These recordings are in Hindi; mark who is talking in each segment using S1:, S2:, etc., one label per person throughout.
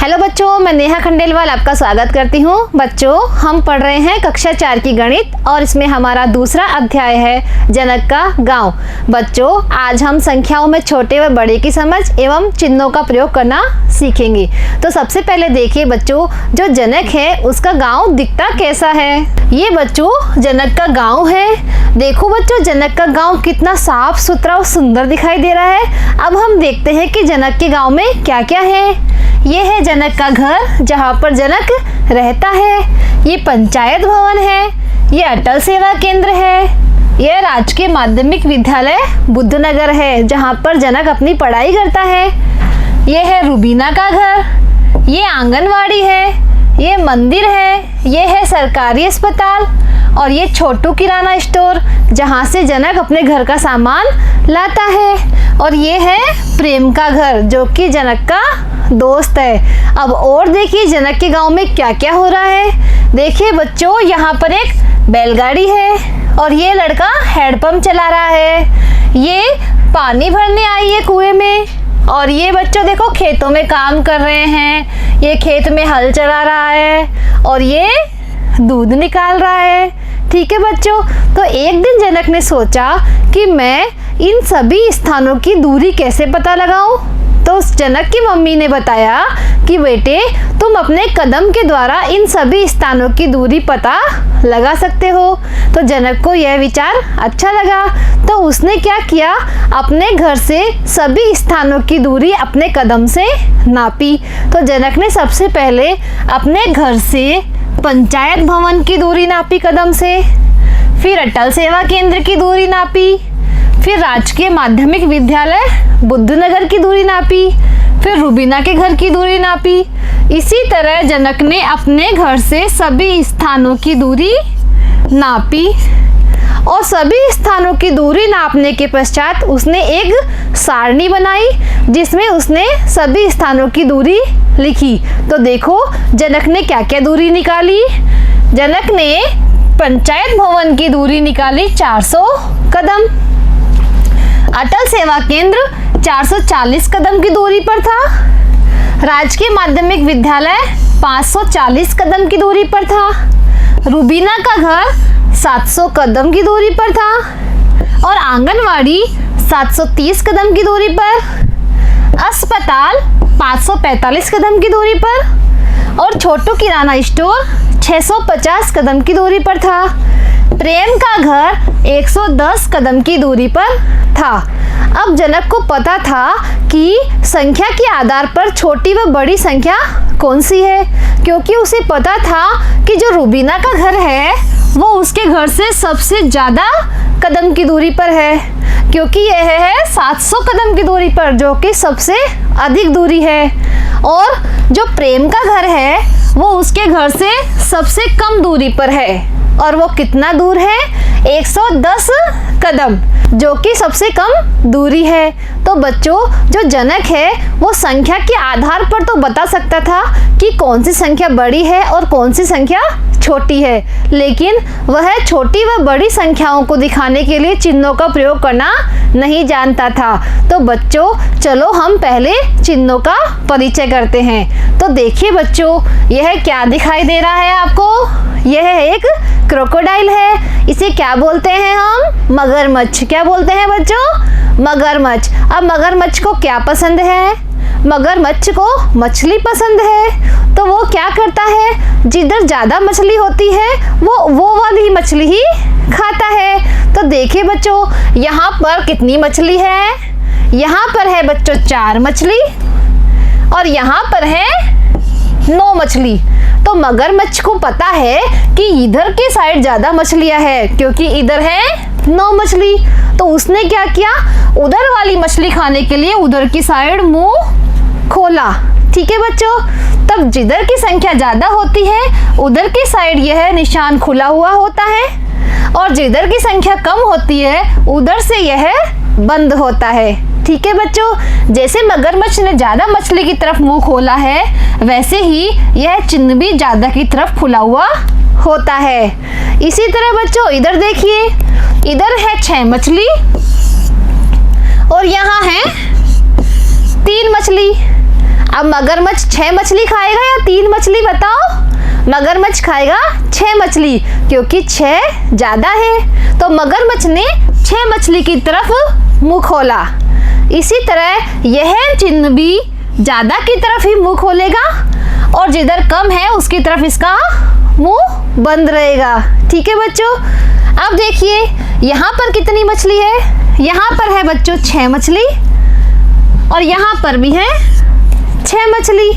S1: हेलो बच्चों, मैं नेहा खंडेलवाल आपका स्वागत करती हूँ। बच्चों, हम पढ़ रहे हैं कक्षा 4 की गणित और इसमें हमारा दूसरा अध्याय है जनक का गांव। बच्चों, आज हम संख्याओं में छोटे व बड़े की समझ एवं चिन्हों का प्रयोग करना सीखेंगे। तो सबसे पहले देखिए बच्चों, जो जनक है उसका गांव दिखता कैसा है। ये बच्चों जनक का गांव है। देखो बच्चों, जनक का गांव कितना साफ सुथरा और सुंदर दिखाई दे रहा है। अब हम देखते हैं कि जनक के गांव में क्या क्या है। ये है जनक का घर, जहाँ पर जनक रहता है। ये पंचायत भवन है। ये अटल सेवा केंद्र है। यह राजकीय माध्यमिक विद्यालय बुद्धनगर है, जहाँ पर जनक अपनी पढ़ाई करता है। ये है रुबीना का घर। ये आंगनवाड़ी है। ये मंदिर है। ये है सरकारी अस्पताल और ये छोटू किराना स्टोर, जहाँ से जनक अपने घर का सामान लाता है। और ये है प्रेम का घर, जो कि जनक का दोस्त है। अब और देखिए जनक के गांव में क्या क्या हो रहा है। देखिए बच्चों, यहाँ पर एक बैलगाड़ी है और ये लड़का हैंडपंप चला रहा है। ये पानी भरने आई है कुएं में। और ये बच्चों देखो खेतों में काम कर रहे हैं। ये खेत में हल चला रहा है और ये दूध निकाल रहा है। ठीक है बच्चों, तो एक दिन जनक ने सोचा कि मैं इन सभी स्थानों की दूरी कैसे पता लगाऊं। तो उस जनक की मम्मी ने बताया कि बेटे, तुम अपने कदम के द्वारा इन सभी स्थानों की दूरी पता लगा सकते हो। तो जनक को यह विचार अच्छा लगा, तो उसने क्या किया, अपने घर से सभी स्थानों की दूरी अपने कदम से नापी। तो जनक ने सबसे पहले अपने घर से पंचायत भवन की दूरी नापी कदम से, फिर अटल सेवा केंद्र की दूरी नापी, फिर राजकीय माध्यमिक विद्यालय बुद्धनगर की दूरी नापी, फिर रुबीना के घर की दूरी नापी। इसी तरह जनक ने अपने घर से सभी स्थानों की दूरी नापी और सभी स्थानों की दूरी नापने के पश्चात उसने एक सारणी बनाई, जिसमें उसने सभी स्थानों की दूरी लिखी। तो देखो जनक ने क्या क्या दूरी निकाली। जनक ने पंचायत भवन की दूरी निकाली 400 कदम। अटल सेवा केंद्र 440 कदम की दूरी पर था। राजकीय माध्यमिक विद्यालय 540 कदम की दूरी पर था। रुबीना का घर 700 कदम की दूरी पर था और आंगनवाड़ी 730 कदम की दूरी पर। अस्पताल 545 कदम की दूरी पर और छोटू किराना स्टोर 650 कदम की दूरी पर था। प्रेम का घर 110 कदम की दूरी पर था। अब जनक को पता था कि संख्या के आधार पर छोटी व बड़ी संख्या कौन सी है, क्योंकि उसे पता था कि जो रुबीना का घर है वो उसके घर से सबसे ज़्यादा कदम की दूरी पर है, क्योंकि यह है 700 कदम की दूरी पर, जो कि सबसे अधिक दूरी है। और जो प्रेम का घर है वो उसके घर से सबसे कम दूरी पर है, और वो कितना दूर है, 110 कदम, जो कि सबसे कम दूरी है। तो बच्चों, जो जनक है वो संख्या के आधार पर तो बता सकता था कि कौन सी संख्या बड़ी है और कौन सी संख्या छोटी है, लेकिन वह छोटी व बड़ी संख्याओं को दिखाने के लिए चिन्हों का प्रयोग करना नहीं जानता था। तो बच्चों, चलो हम पहले चिन्हों का परिचय करते हैं। तो देखिए बच्चों, यह क्या दिखाई दे रहा है आपको। यह एक क्रोकोडाइल है। इसे क्या बोलते हैं हम, मगरमच्छ। क्या बोलते हैं बच्चों, मगरमच्छ। अब मगरमच्छ को क्या पसंद है, मगरमच्छ को मछली पसंद है। तो वो क्या करता है, जिधर ज़्यादा मछली होती है वो वाली मछली ही खाता है। तो देखिए बच्चों, यहाँ पर कितनी मछली है, यहाँ पर है बच्चों 4 मछली और यहाँ पर है 9 मछली। तो मगरमच्छ को पता है कि इधर के साइड ज़्यादा मछलियाँ हैं, क्योंकि इधर है 9 मछली। तो उसने क्या किया, उधर वाली मछली खाने के लिए उधर की साइड मुंह खोला। ठीक है बच्चों, तब जिधर की संख्या ज़्यादा होती है उधर की साइड यह निशान खुला हुआ होता है, और जिधर की संख्या कम होती है उधर से यह बंद होता है। ठीक है बच्चों, जैसे मगरमच्छ ने ज़्यादा मछली की तरफ मुंह खोला है, वैसे ही यह चिन्ह भी ज़्यादा की तरफ खुला हुआ होता है। इसी तरह बच्चों इधर देखिए, इधर है 6 मछली और यहाँ है 3 मछली। अब मगरमच्छ 6 मछली खाएगा या 3 मछली बताओ? मगरमच्छ खाएगा 6 मछली, क्योंकि 6 ज्यादा है। तो मगरमच्छ ने 6 मछली की तरफ मुंह खोला। इसी तरह यह चिन्ह भी ज्यादा की तरफ ही मुंह खोलेगा और जिधर कम है उसकी तरफ इसका मुंह बंद रहेगा। ठीक है बच्चों, अब देखिए यहाँ पर कितनी मछली है। यहाँ पर है बच्चों 6 मछली और यहाँ पर भी है 6 मछली।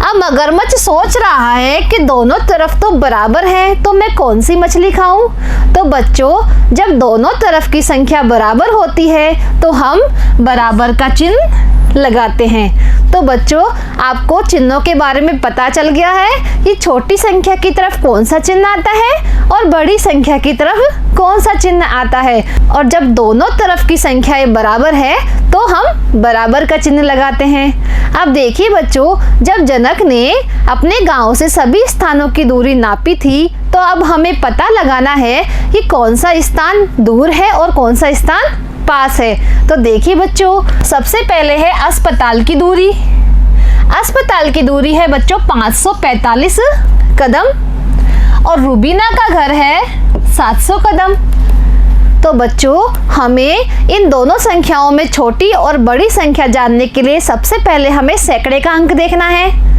S1: अब मगरमच्छ सोच रहा है कि दोनों तरफ तो बराबर है, तो मैं कौन सी मछली खाऊं? तो बच्चों, जब दोनों तरफ की संख्या बराबर होती है तो हम बराबर का चिन्ह लगाते हैं। तो बच्चों, आपको चिन्हों के बारे में पता चल गया है कि छोटी संख्या की तरफ कौन सा चिन्ह आता है और बड़ी संख्या की तरफ कौन सा चिन्ह आता है। और जब दोनों तरफ की संख्याएं बराबर है तो हम बराबर का चिन्ह लगाते हैं। अब देखिए बच्चों, जब जनक ने अपने गांव से सभी स्थानों की दूरी नापी थी, तो अब हमें पता लगाना है कि कौन सा स्थान दूर है और कौन सा स्थान पास है। तो देखिए बच्चों, सबसे पहले है अस्पताल की दूरी। अस्पताल की दूरी है बच्चों 545 कदम और रूबीना का घर है 700 कदम। तो बच्चों, हमें इन दोनों संख्याओं में छोटी और बड़ी संख्या जानने के लिए सबसे पहले हमें सैकड़े का अंक देखना है।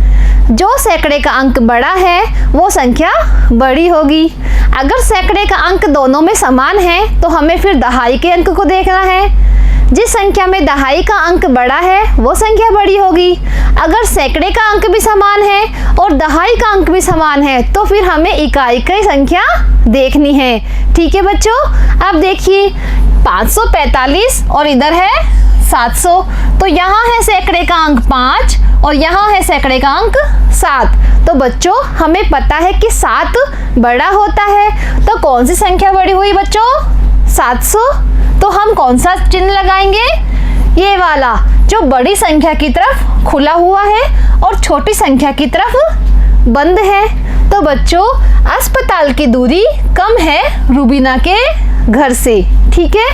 S1: जो सैकड़े का अंक बड़ा है वो संख्या बड़ी होगी। अगर सैकड़े का अंक दोनों में समान है तो हमें फिर दहाई के अंक को देखना है। जिस संख्या में दहाई का अंक बड़ा है वो संख्या बड़ी होगी। अगर सैकड़े का अंक भी समान है और दहाई का अंक भी समान है तो फिर हमें इकाई की संख्या देखनी है। ठीक है बच्चों, अब देखिए 545 और इधर है 700, तो यहाँ है सैकड़े का अंक 5 और यहाँ है सैकड़े का अंक 7। तो बच्चों, हमें पता है कि 7 बड़ा होता है, तो कौन सी संख्या बड़ी हुई बच्चों? 700। तो हम कौन सा चिन्ह लगाएंगे? ये वाला, जो बड़ी संख्या की तरफ खुला हुआ है और छोटी संख्या की तरफ बंद है। तो बच्चों, अस्पताल की दूरी कम है रूबीना के घर से। ठीक है,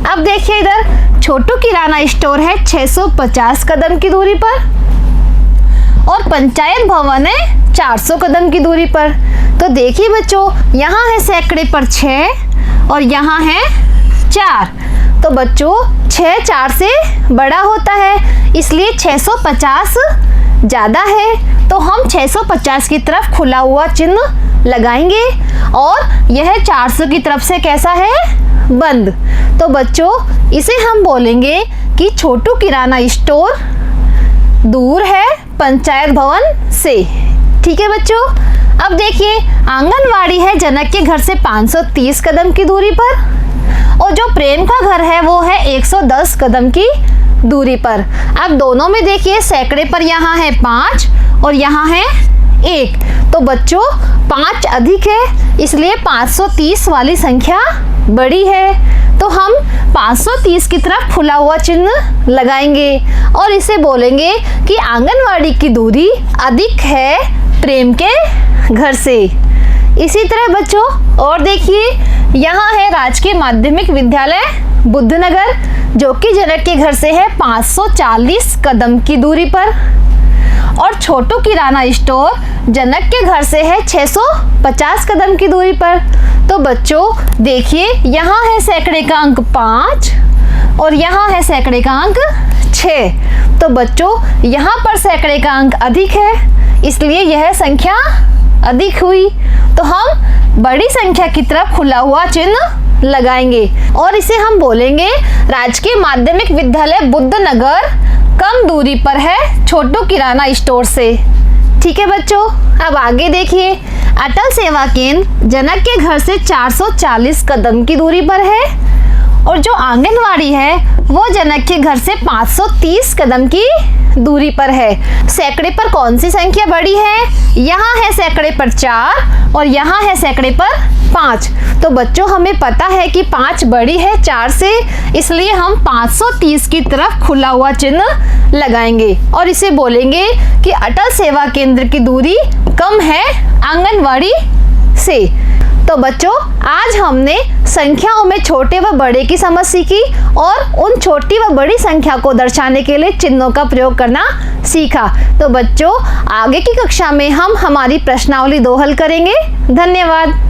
S1: अब देखिए इधर छोटू किराना स्टोर है 650 कदम की दूरी पर और पंचायत भवन है 400 कदम की दूरी पर। तो देखिए बच्चों, यहाँ है सैकड़े पर 6 और यहाँ है 4। तो बच्चों, 6 4 से बड़ा होता है, इसलिए 650 ज़्यादा है। तो हम 650 की तरफ खुला हुआ चिन्ह लगाएंगे और यह 400 की तरफ से कैसा है? बंद। तो बच्चों, इसे हम बोलेंगे कि छोटू किराना स्टोर दूर है पंचायत भवन से। ठीक है बच्चों, अब देखिए आंगनवाड़ी है जनक के घर से 530 कदम की दूरी पर और जो प्रेम का घर है वो है 110 कदम की दूरी पर। अब दोनों में देखिए सैकड़े पर यहाँ है 5 और यहाँ है 1। तो बच्चों, 5 अधिक है, इसलिए 530 वाली संख्या बड़ी है। तो हम 530 की तरफ खुला हुआ चिन्ह लगाएंगे और इसे बोलेंगे कि आंगनवाड़ी की दूरी अधिक है प्रेम के घर से। इसी तरह बच्चों, और देखिए यहाँ है राजकीय माध्यमिक विद्यालय बुद्धनगर, जो कि जनक के घर से है 540 कदम की दूरी पर और छोटू किराना स्टोर जनक के घर से है 650 कदम की दूरी पर। तो बच्चों देखिए, यहाँ है सैकड़े का अंक 5 और यहाँ है सैकड़े का अंक 6। तो बच्चों, यहाँ पर सैकड़े का अंक अधिक है, इसलिए यह संख्या अधिक हुई। तो हम बड़ी संख्या की तरफ खुला हुआ चिन्ह लगाएंगे और इसे हम बोलेंगे राजकीय माध्यमिक विद्यालय बुद्धनगर कम दूरी पर है छोटू किराना स्टोर से। ठीक है बच्चों, अब आगे देखिए अटल सेवा केंद्र जनक के घर से 440 कदम की दूरी पर है और जो आंगनवाड़ी है वो जनक के घर से 530 कदम की दूरी पर है। सैकड़े पर कौन सी संख्या बड़ी है? यहाँ है सैकड़े पर 4 और यहाँ है सैकड़े पर 5। तो बच्चों, हमें पता है कि 5 बड़ी है 4 से, इसलिए हम 530 की तरफ खुला हुआ चिन्ह लगाएंगे और इसे बोलेंगे कि अटल सेवा केंद्र की दूरी कम है आंगनवाड़ी से। तो बच्चों, आज हमने संख्याओं में छोटे व बड़े की समझ सीखी और उन छोटी व बड़ी संख्या को दर्शाने के लिए चिन्हों का प्रयोग करना सीखा। तो बच्चों, आगे की कक्षा में हम हमारी प्रश्नावली 2 हल करेंगे। धन्यवाद।